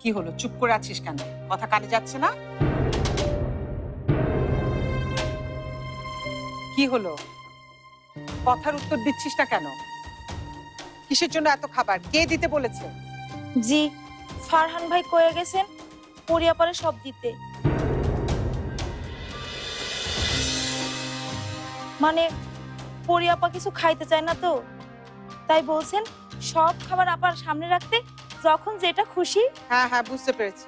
কি হলো, চুপ করে আছিস কেন? কথা কানে যাচ্ছে না? কি হলো, কথার উত্তর দিচ্ছিস না কেন? কিসের জন্য এত খাবার? কে দিতে বলেছে? জি, ফারহান ভাই কয়ে গেছেন পরিয়াপারে সব দিতে। মানে পরিয়াপা কিছু খাইতে চায় না তো, তাই বলছেন সব খাবার আপার সামনে রাখতে, যখন যেটা খুশি। হ্যাঁ হ্যাঁ, বুঝতে পেরেছি।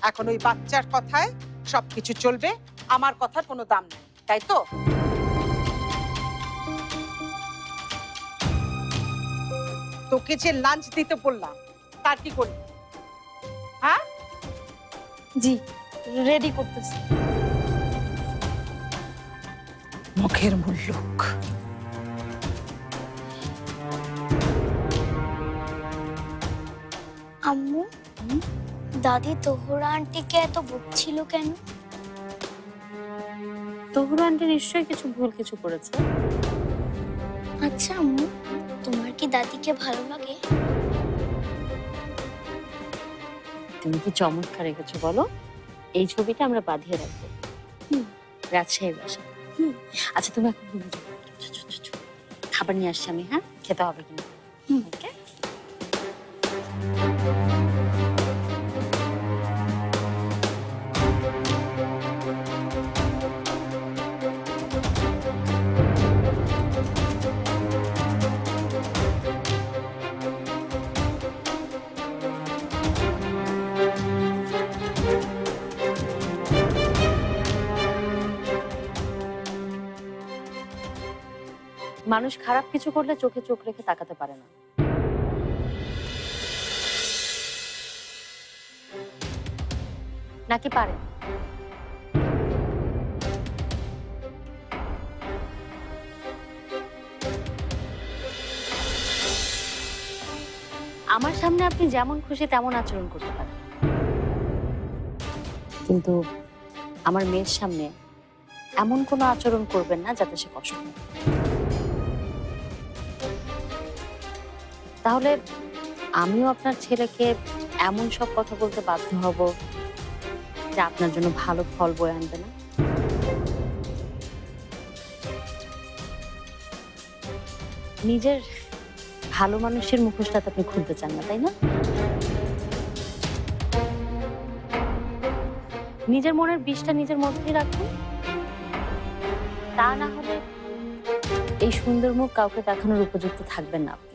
এখন ওই বাচ্চার কথায় সবকিছু চলবে, আমার কথার কোনো দাম নেই, তাই তো? তোকে যে লাঞ্চ দিতে বললাম তার কি করলি? হ্যাঁ, জি, রেডি করতেছি। মুখের মুল্লুক। আম্মু, দাদি তোহরা আন্টিকে এত বকছিল কেন? তহুরা আন্টি নিশ্চয়ই কিছু ভুল কিছু করেছে। আচ্ছা আম্মু, তোমার কি দাদিকে ভালো লাগে? তুমি কি চমৎকার রেখেছো বলো। এই ছবিটা আমরা বাঁধিয়ে রাখবো রাজশাহীর বাসা। আচ্ছা তুমি এখন ঘুমিয়ে যাও। খাবার নিয়ে আসছি আমি, হ্যাঁ খেতে হবে কিন্তু। ওকে। মানুষ খারাপ কিছু করলে চোখে চোখ রেখে তাকাতে পারে না। নাকি পারে? আমার সামনে আপনি যেমন খুশি তেমন আচরণ করতে পারেন, কিন্তু আমার মেয়ের সামনে এমন কোনো আচরণ করবেন না যাতে সে কষ্ট পায়। তাহলে আমিও আপনার ছেলেকে এমন সব কথা বলতে বাধ্য হব যা আপনার জন্য ভালো ফল বয়ে আনবে না। নিজের ভালো মানুষের মুখোশটা আপনি খুলতে চান না, তাই না? নিজের মনের বিষটা নিজের মধ্যেই রাখুন, তা না হলে এই সুন্দর মুখ কাউকে দেখানোর উপযুক্ত থাকবেন না আপনি।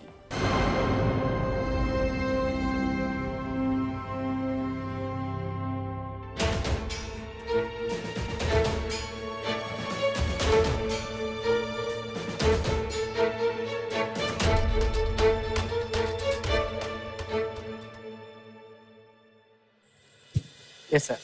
Yes, sir.